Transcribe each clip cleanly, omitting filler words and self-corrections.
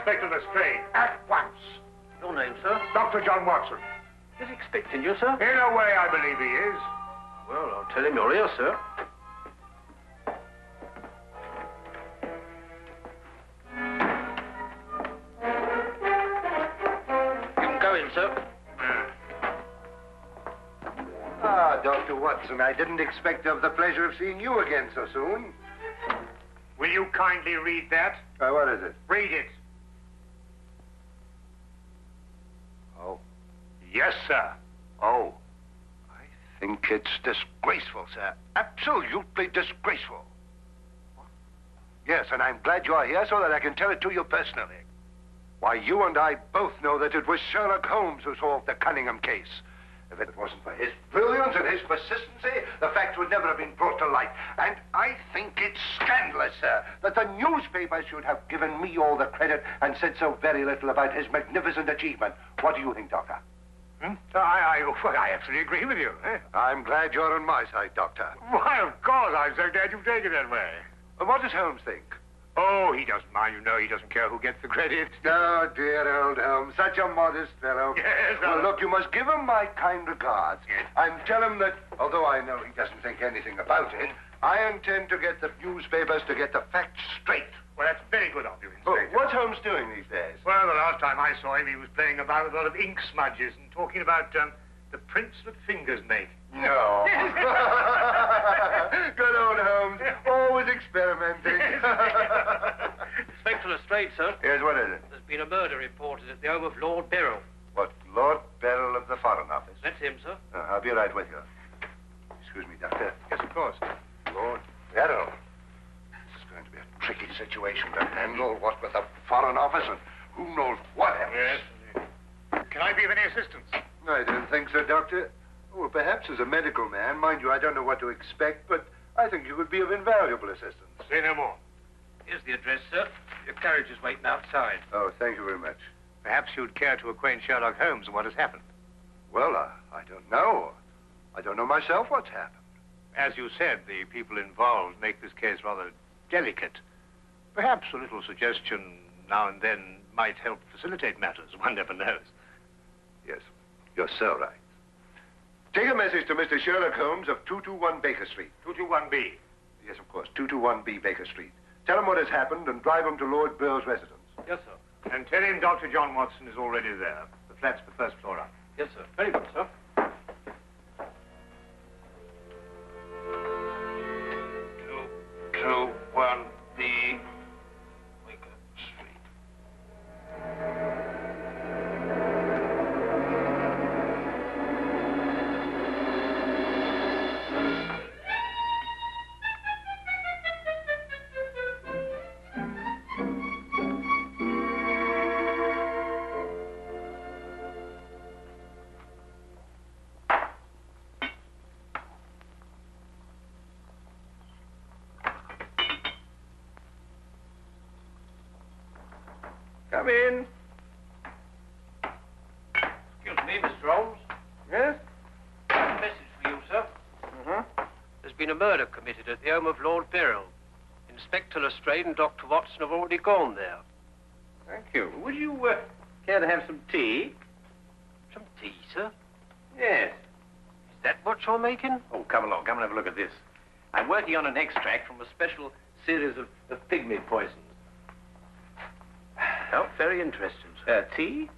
Inspector Lestrade, at once. Your name, sir? Dr. John Watson. He's expecting you, sir. In a way, I believe he is. Well, I'll tell him you're here, sir. You can go in, sir. Dr. Watson, I didn't expect to have the pleasure of seeing you again so soon. Will you kindly read that? What is it? Read it. Oh. Yes, sir. Oh. I think it's disgraceful, sir. Absolutely disgraceful. Yes, and I'm glad you're here so that I can tell it to you personally. Why, you and I both know that it was Sherlock Holmes who solved the Cunningham case. If it wasn't for his brilliance and his persistency, the facts would never have been brought to light. And I think it's scandalous, sir, that the newspapers should have given me all the credit and said so very little about his magnificent achievement. What do you think, Doctor? I absolutely agree with you. I'm glad you're on my side, Doctor. Why, of course. I'm so glad you've taken it that way. What does Holmes think? Oh, he doesn't mind. You know, he doesn't care who gets the credit. Oh, dear old Holmes. Such a modest fellow. Yes, well, look, you must give him my kind regards. Yes. And tell him that, although I know he doesn't think anything about it, I intend to get the newspapers to get the facts straight. Well, that's very good of you, Oh, Inspector. what's Holmes doing these days? Well, the last time I saw him, he was playing about with a lot of ink smudges and talking about the prints that fingers make. No. Good old Holmes. Always experimenting. Inspector Lestrade, sir. Yes, what is it? There's been a murder reported at the home of Lord Beryl. What, Lord Beryl of the Foreign Office? That's him, sir. I'll be right with you. Excuse me, Doctor. Yes, of course. Lord Beryl. This is going to be a tricky situation to handle, what with the Foreign Office and who knows what else. Yes. Can I be of any assistance? I don't think so, Doctor. Well, perhaps as a medical man, mind you, I don't know what to expect, but I think you would be of invaluable assistance. Say no more. Here's the address, sir. Your carriage is waiting outside. Oh, thank you very much. Perhaps you'd care to acquaint Sherlock Holmes with what has happened. Well, I don't know. I don't know myself what's happened. As you said, the people involved make this case rather delicate. Perhaps a little suggestion now and then might help facilitate matters. One never knows. Yes, you're so right. Take a message to Mr. Sherlock Holmes of 221 Baker Street. 221B. Yes, of course, 221B Baker Street. Tell him what has happened and drive him to Lord Beryl's residence. Yes, sir. And tell him Dr. John Watson is already there. The flat's the first floor up. Yes, sir. Very good, sir. 221B Baker Street. Come in. Excuse me, Mr. Holmes. Yes? A message for you, sir. There's been a murder committed at the home of Lord Beryl. Inspector Lestrade and Dr. Watson have already gone there. Thank you. Would you care to have some tea? Some tea, sir? Yes. Is that what you're making? Oh, come along. Come and have a look at this. I'm working on an extract from a special series of pygmy poisons. Oh, very interesting, sir. Tea?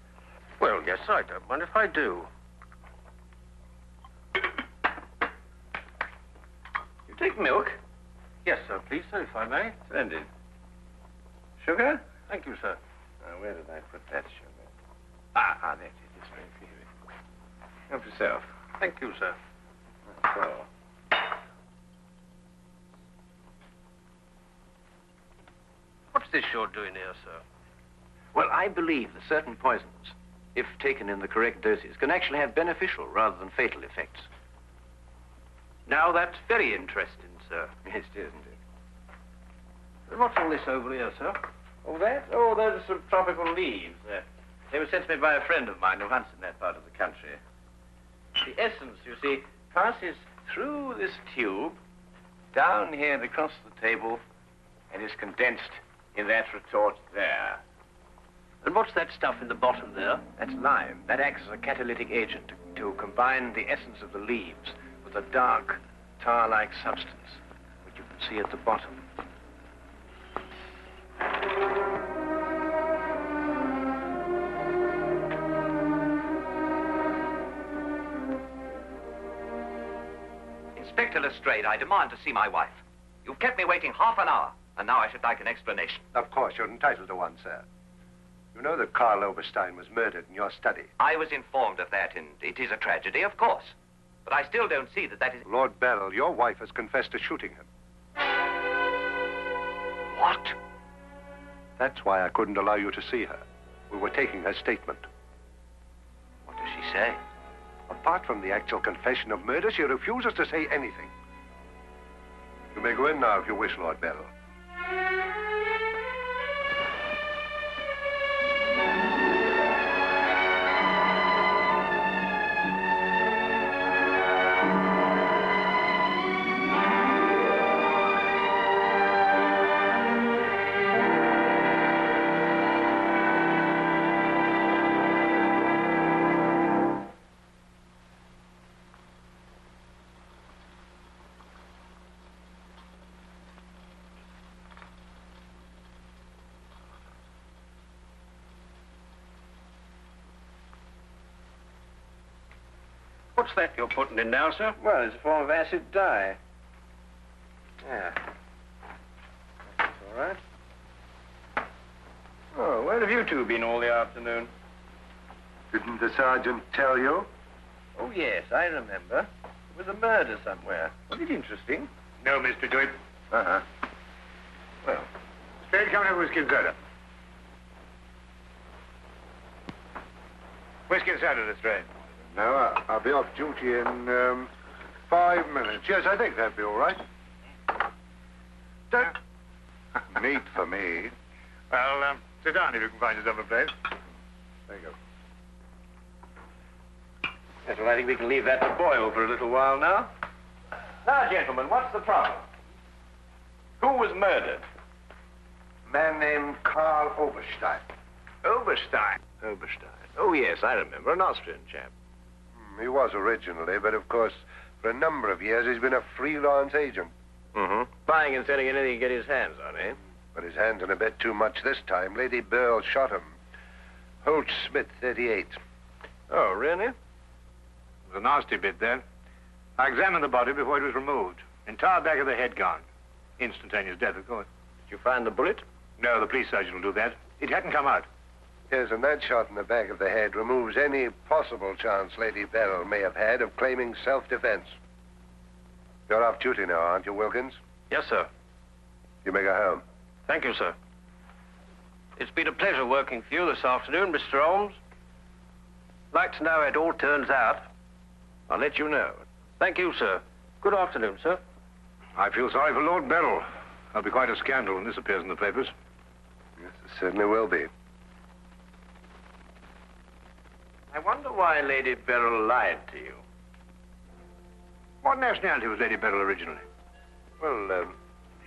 Well, yes, I don't mind if I do. You take milk? Yes, sir, please, sir, if I may. Splendid. Sugar? Thank you, sir. Where did I put that sugar? Ah, there it is. It's very for you. Help yourself. Thank you, sir. So. What's this you're doing here, sir? Well, I believe that certain poisons, if taken in the correct doses, can actually have beneficial rather than fatal effects. Now, that's very interesting, sir. Yes, it is, isn't it? And what's all this over here, sir? Oh, that? Oh, those are some tropical leaves. They were sent to me by a friend of mine who hunts in that part of the country. The essence, you see, passes through this tube, down here and across the table, and is condensed in that retort there. And what's that stuff in the bottom there? That's lime. That acts as a catalytic agent to combine the essence of the leaves with a dark, tar-like substance, which you can see at the bottom. Inspector Lestrade, I demand to see my wife. You've kept me waiting half an hour, and now I should like an explanation. Of course, you're entitled to one, sir. You know that Carl Oberstein was murdered in your study. I was informed of that, and it is a tragedy, of course. But I still don't see that that is... Lord Beryl, your wife has confessed to shooting him. What? That's why I couldn't allow you to see her. We were taking her statement. What does she say? Apart from the actual confession of murder, she refuses to say anything. You may go in now if you wish, Lord Beryl. What's that you're putting in now, sir? Well, it's a form of acid dye. Yeah. That's all right. Oh, where have you two been all the afternoon? Didn't the sergeant tell you? Oh, yes, I remember. There was a murder somewhere. Was it interesting? No, Mr. Doyle. Uh-huh. Well, Straight coming up whiskey and soda. Whiskey and soda, Lestrade. No, I'll be off duty in 5 minutes. Yes, I think that'd be all right. Neat for me. Well, sit down if you can find yourself a place. There you go. yes, well, I think we can leave that to Doyle for a little while now. Now, gentlemen, what's the problem? Who was murdered? A man named Carl Oberstein. Oberstein. Oberstein. Oh, yes, I remember. An Austrian chap. He was originally, but of course, for a number of years, he's been a freelance agent. Mm-hmm. Buying and selling anything he can get his hands on, eh? But his hands in a bit too much this time. Lady Beryl shot him. Holt Smith, 38. Oh, really? It was a nasty bit then. I examined the body before it was removed. Entire back of the head gone. Instantaneous death, of course. Did you find the bullet? No, the police surgeon will do that. It hadn't come out. Yes, and that shot in the back of the head removes any possible chance Lady Beryl may have had of claiming self-defense. You're off duty now, aren't you, Wilkins? Yes, sir. You may go home. Thank you, sir. It's been a pleasure working for you this afternoon, Mr. Holmes. I'd like to know how it all turns out. I'll let you know. Thank you, sir. Good afternoon, sir. I feel sorry for Lord Beryl. There'll be quite a scandal when this appears in the papers. Yes, it certainly will be. I wonder why Lady Beryl lied to you. What nationality was Lady Beryl originally? Well,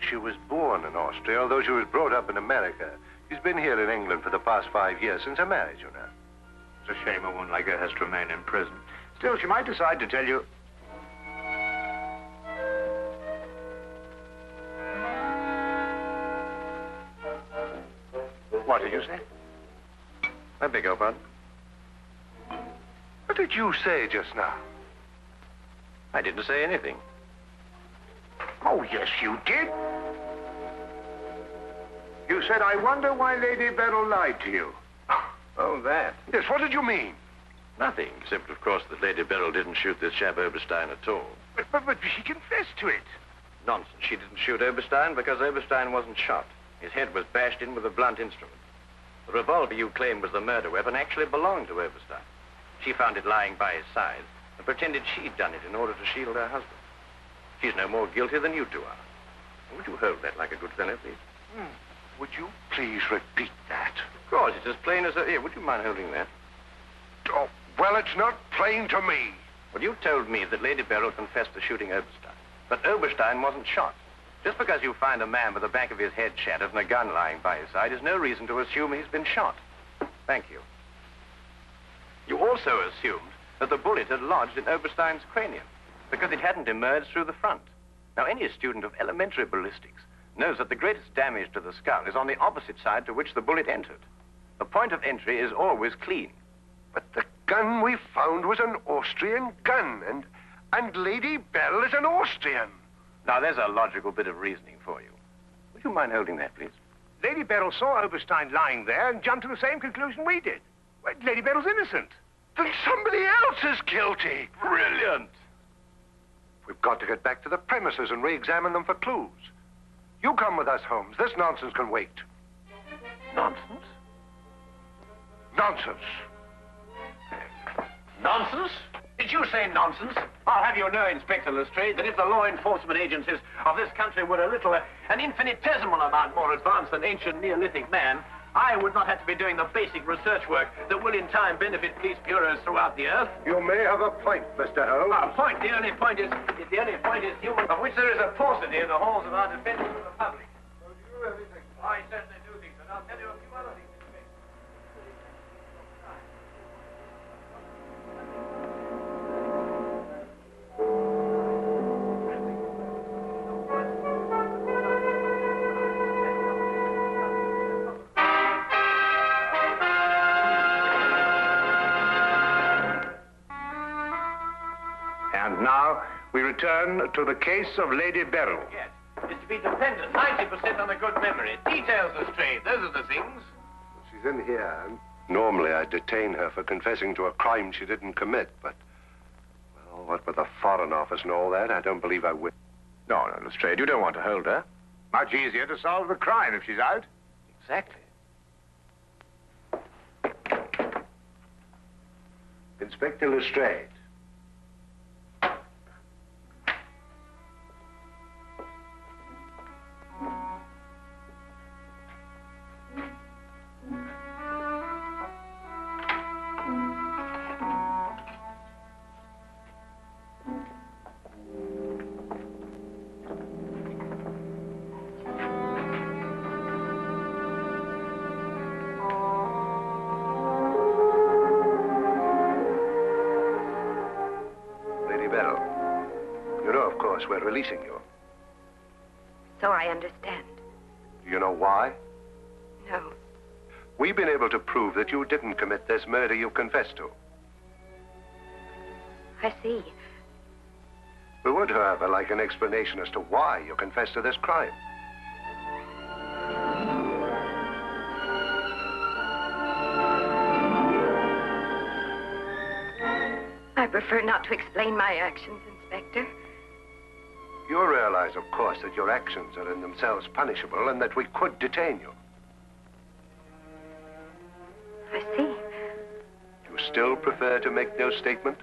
she was born in Austria, although she was brought up in America. She's been here in England for the past 5 years, since her marriage, you know. It's a shame a woman like her has to remain in prison. Still, she might decide to tell you... What did you say? I beg your pardon? What did you say just now? I didn't say anything. Oh, yes, you did. You said, I wonder why Lady Beryl lied to you. Oh, that. Yes, what did you mean? Nothing, except, of course, that Lady Beryl didn't shoot this chap Oberstein at all. But she confessed to it. Nonsense. She didn't shoot Oberstein because Oberstein wasn't shot. His head was bashed in with a blunt instrument. The revolver you claim was the murder weapon actually belonged to Oberstein. She found it lying by his side and pretended she'd done it in order to shield her husband. She's no more guilty than you two are. Would you hold that like a good fellow, please? Would you please repeat that? Of course, it's as plain as a... Here, would you mind holding that? Oh, well, it's not plain to me. Well, you told me that Lady Beryl confessed to shooting Oberstein. But Oberstein wasn't shot. Just because you find a man with the back of his head shattered and a gun lying by his side is no reason to assume he's been shot. Thank you. You also assumed that the bullet had lodged in Oberstein's cranium because it hadn't emerged through the front. Now, any student of elementary ballistics knows that the greatest damage to the skull is on the opposite side to which the bullet entered. The point of entry is always clean. But the gun we found was an Austrian gun, and Lady Beryl is an Austrian. Now, there's a logical bit of reasoning for you. Would you mind holding that, please? Lady Beryl saw Oberstein lying there and jumped to the same conclusion we did. Well, Lady Beryl's innocent. Then somebody else is guilty. Brilliant. We've got to get back to the premises and re-examine them for clues. You come with us, Holmes. This nonsense can wait. Nonsense? Nonsense. Nonsense? Did you say nonsense? I'll have you know, Inspector Lestrade, that if the law enforcement agencies of this country were a little, an infinitesimal amount more advanced than ancient Neolithic man, I would not have to be doing the basic research work that will in time benefit police bureaus throughout the earth. You may have a point, Mr. Holmes. A point? The only point is human, of which there is a paucity in the halls of our defense of the public. So do you really think? I certainly do think so, and I'll tell you a few other things. And now we return to the case of Lady Beryl. Yes. Is to be dependent 90% on a good memory. Details are straight. Those are the things. She's in here. Normally I'd detain her for confessing to a crime she didn't commit, but... Well, what with the Foreign Office and all that, I don't believe I will. No, Lestrade, you don't want to hold her. Much easier to solve the crime if she's out. Exactly. Inspector Lestrade. We're releasing you. So I understand. Do you know why? No. We've been able to prove that you didn't commit this murder you confessed to. I see. We would, however, like an explanation as to why you confessed to this crime. I prefer not to explain my actions, Inspector. You realize, of course, that your actions are in themselves punishable and that we could detain you. I see. You still prefer to make no statement?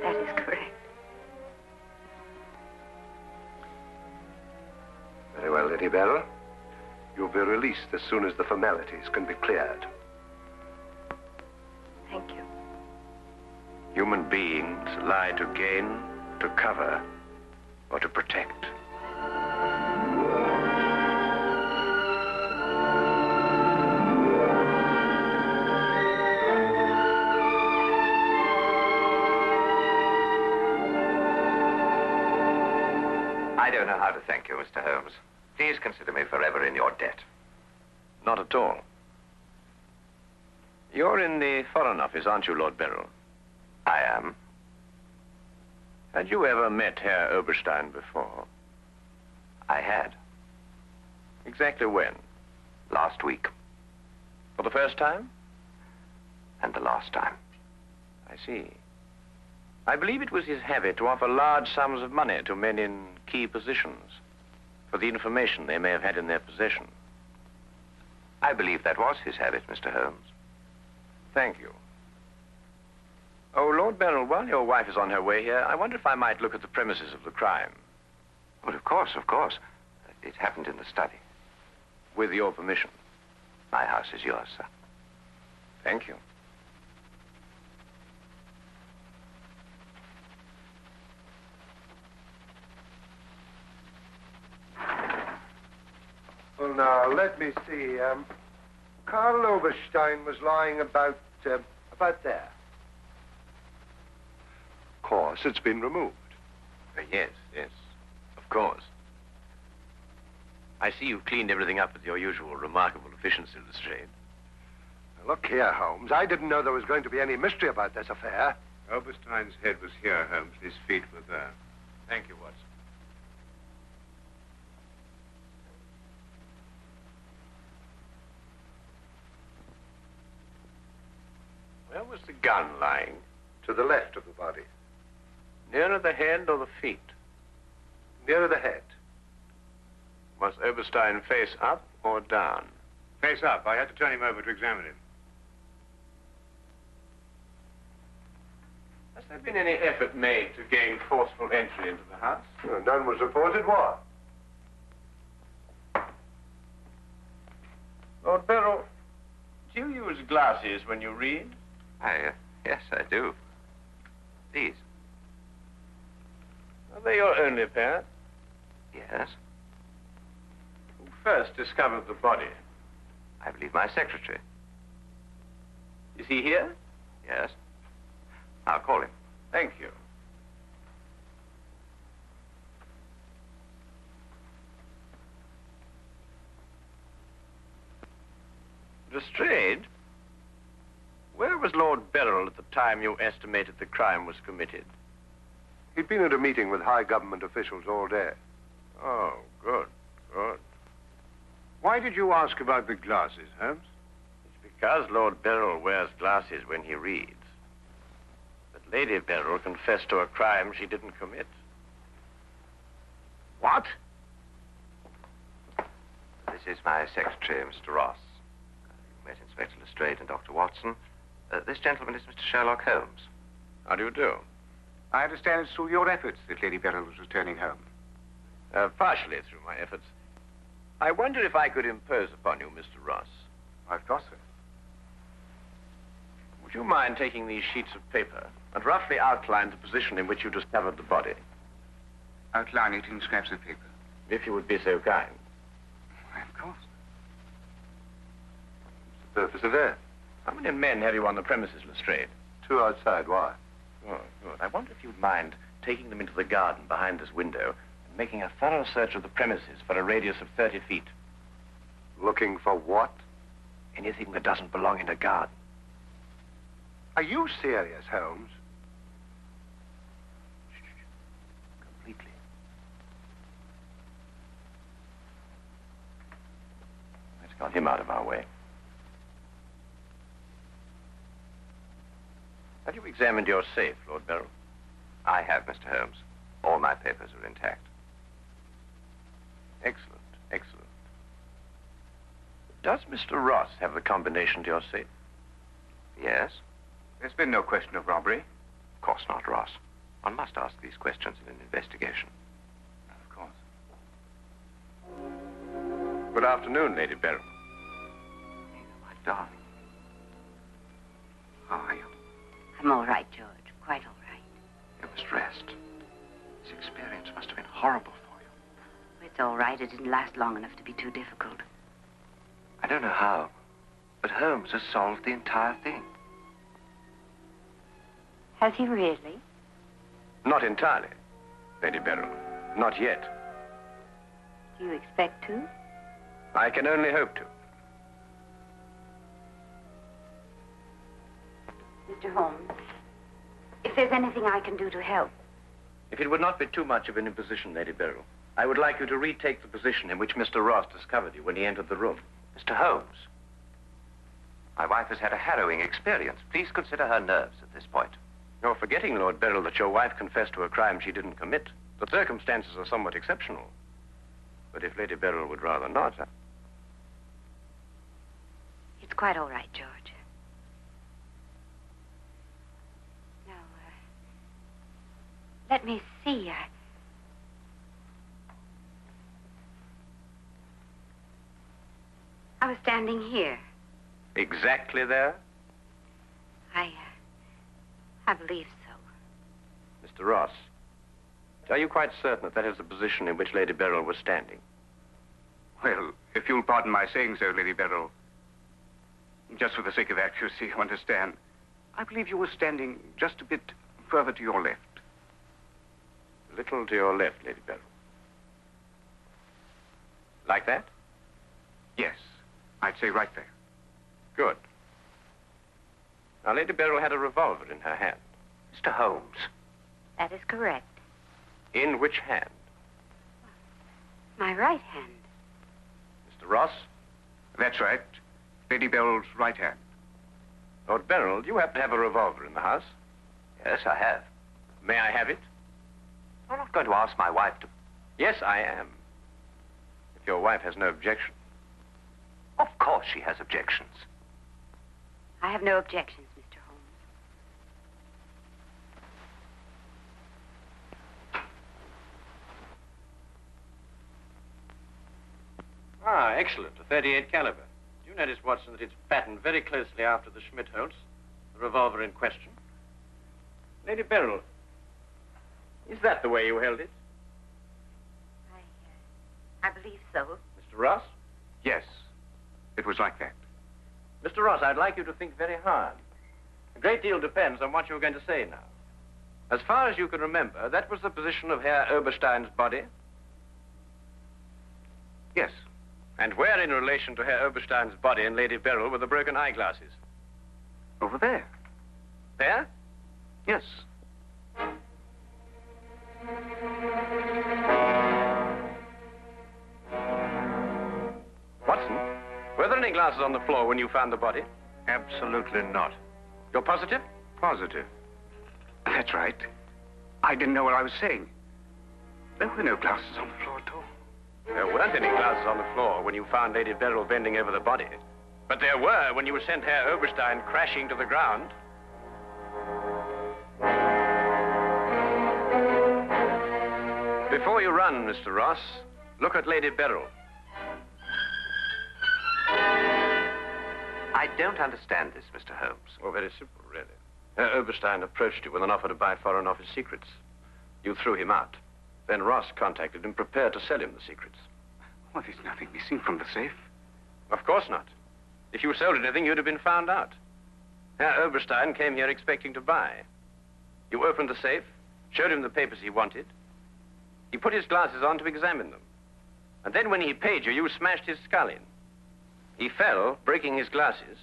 That is correct. Very well, Lady Beryl. You'll be released as soon as the formalities can be cleared. Thank you. Human beings lie to gain, to cover, or to protect. I don't know how to thank you, Mr. Holmes. Please consider me forever in your debt. Not at all. You're in the Foreign Office, aren't you, Lord Beryl? I am. Had you ever met Herr Oberstein before? I had. Exactly when? Last week. For the first time? And the last time. I see. I believe it was his habit to offer large sums of money to men in key positions for the information they may have had in their possession. I believe that was his habit, Mr. Holmes. Thank you. Oh, Lord Beryl, while your wife is on her way here, I wonder if I might look at the premises of the crime. Well, of course, of course. It happened in the study. With your permission. My house is yours, sir. Thank you. Well, now, let me see. Carl Oberstein was lying about there. Of course, it's been removed. Yes, of course. I see you've cleaned everything up with your usual remarkable efficiency, Lestrade. Now, look here, Holmes. I didn't know there was going to be any mystery about this affair. Oberstein's head was here, Holmes. His feet were there. Thank you, Watson. Where was the gun lying? To the left of the body. Nearer the head or the feet? Nearer the head. Was Oberstein face up or down? Face up. I had to turn him over to examine him. Has there been any effort made to gain forceful entry into the house? No, none was reported. What? Lord Beryl, do you use glasses when you read? Yes, I do. These? Are they your only pair? Yes. Who first discovered the body? I believe my secretary. Is he here? Yes. I'll call him. Thank you. Lestrade, where was Lord Beryl at the time you estimated the crime was committed? He'd been at a meeting with high government officials all day. Oh, good. Why did you ask about the glasses, Holmes? It's because Lord Beryl wears glasses when he reads. But Lady Beryl confessed to a crime she didn't commit. What? This is my secretary, Mr. Ross. You met Inspector Lestrade and Dr. Watson. This gentleman is Mr. Sherlock Holmes. How do you do? I understand it's through your efforts that Lady Beryl was returning home. Partially through my efforts. I wonder if I could impose upon you, Mr. Ross. Of course, sir. Would you mind taking these sheets of paper and roughly outline the position in which you discovered the body? Outline it in scraps of paper. If you would be so kind. Why, of course. What's the purpose of that? How many men have you on the premises, Lestrade? 2 outside. Why? Oh, good. I wonder if you'd mind taking them into the garden behind this window and making a thorough search of the premises for a radius of 30 feet. Looking for what? Anything that doesn't belong in a garden. Are you serious, Holmes? Completely. Let's got him out of our way. Have you examined your safe, Lord Beryl? I have, Mr. Holmes. All my papers are intact. Excellent. Does Mr. Ross have the combination to your safe? Yes? There's been no question of robbery. Of course not, Ross. One must ask these questions in an investigation. Of course. Good afternoon, Lady Beryl. My darling. How are you? I'm all right, George. Quite all right. You must rest. This experience must have been horrible for you. It's all right. It didn't last long enough to be too difficult. I don't know how, but Holmes has solved the entire thing. Has he really? Not entirely, Lady Beryl. Not yet. Do you expect to? I can only hope to. Mr. Holmes, if there's anything I can do to help. If it would not be too much of an imposition, Lady Beryl, I would like you to retake the position in which Mr. Ross discovered you when he entered the room. Mr. Holmes, my wife has had a harrowing experience. Please consider her nerves at this point. You're forgetting, Lord Beryl, that your wife confessed to a crime she didn't commit. The circumstances are somewhat exceptional. But if Lady Beryl would rather not... It's quite all right, George. Now, let me see. I was standing here. Exactly there? I believe so. Mr. Ross, are you quite certain that that is the position in which Lady Beryl was standing? Well, if you'll pardon my saying so, Lady Beryl, Just for the sake of accuracy, you understand. I believe you were standing just a bit further to your left. A little to your left, Lady Beryl. Like that? Yes, I'd say right there. Good. Now, Lady Beryl had a revolver in her hand. Mr. Holmes. That is correct. In which hand? My right hand. Mr. Ross? That's right. Lady Beryl's right hand. Lord Beryl, do you happen to have a revolver in the house? Yes, I have. May I have it? I'm not going to ask my wife to... Yes, I am. If your wife has no objection. Of course she has objections. I have no objections, Mr. Holmes. Ah, excellent. A .38 caliber. You notice, Watson, that it's patterned very closely after the Schmidt-Holtz, the revolver in question. Lady Beryl, is that the way you held it? I believe so. Mr. Ross? Yes, it was like that. Mr. Ross, I'd like you to think very hard. A great deal depends on what you're going to say now. As far as you can remember, that was the position of Herr Oberstein's body? Yes. And where in relation to Herr Oberstein's body and Lady Beryl were the broken eyeglasses? Over there. There? Yes. Watson, were there any glasses on the floor when you found the body? Absolutely not. You're positive? Positive. That's right. I didn't know what I was saying. There were no glasses on the floor at all. There weren't any glasses on the floor when you found Lady Beryl bending over the body. But there were when you sent Herr Oberstein crashing to the ground. Before you run, Mr. Ross, look at Lady Beryl. I don't understand this, Mr. Holmes. Oh, very simple, really. Herr Oberstein approached you with an offer to buy Foreign Office secrets. You threw him out. Then Ross contacted him, prepared to sell him the secrets. Well, there's nothing missing from the safe. Of course not. If you sold anything, you'd have been found out. Herr Oberstein came here expecting to buy. You opened the safe, showed him the papers he wanted. He put his glasses on to examine them. And then when he paid you, you smashed his skull in. He fell, breaking his glasses.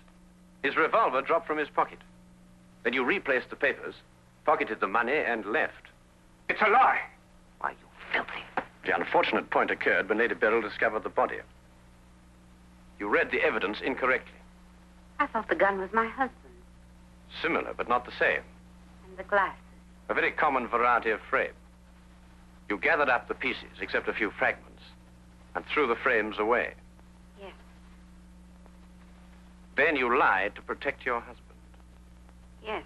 His revolver dropped from his pocket. Then you replaced the papers, pocketed the money, and left. It's a lie. Why, you filthy... The unfortunate point occurred when Lady Beryl discovered the body. You read the evidence incorrectly. I thought the gun was my husband's. Similar, but not the same. And the glasses. A very common variety of frame. You gathered up the pieces, except a few fragments, and threw the frames away. Yes. Then you lied to protect your husband. Yes.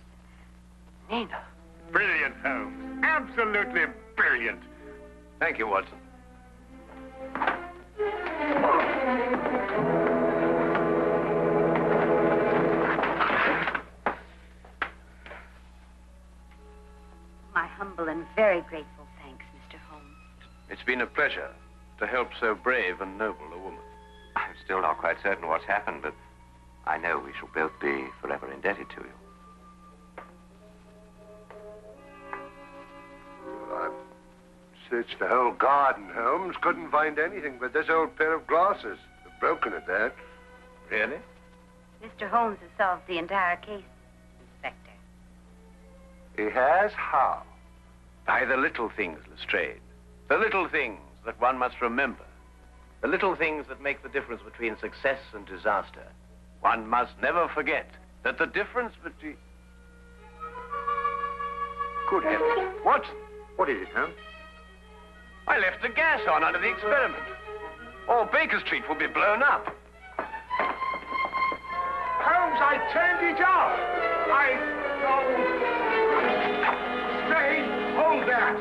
Nina. Brilliant, Holmes. Absolutely brilliant. Thank you, Watson. My humble and very grateful thanks, Mr. Holmes. It's been a pleasure to help so brave and noble a woman. I'm still not quite certain what's happened, but I know we shall both be forever indebted to you. I've searched the whole garden, Holmes. Couldn't find anything but this old pair of glasses. They're broken at that. Really? Mr. Holmes has solved the entire case, Inspector. He has? How? By the little things, Lestrade. The little things that one must remember. The little things that make the difference between success and disaster. One must never forget that the difference between... Good heavens. Watson! What is it, Holmes? I left the gas on under the experiment. All Baker Street will be blown up. Holmes, I turned it off. Stay, hold that.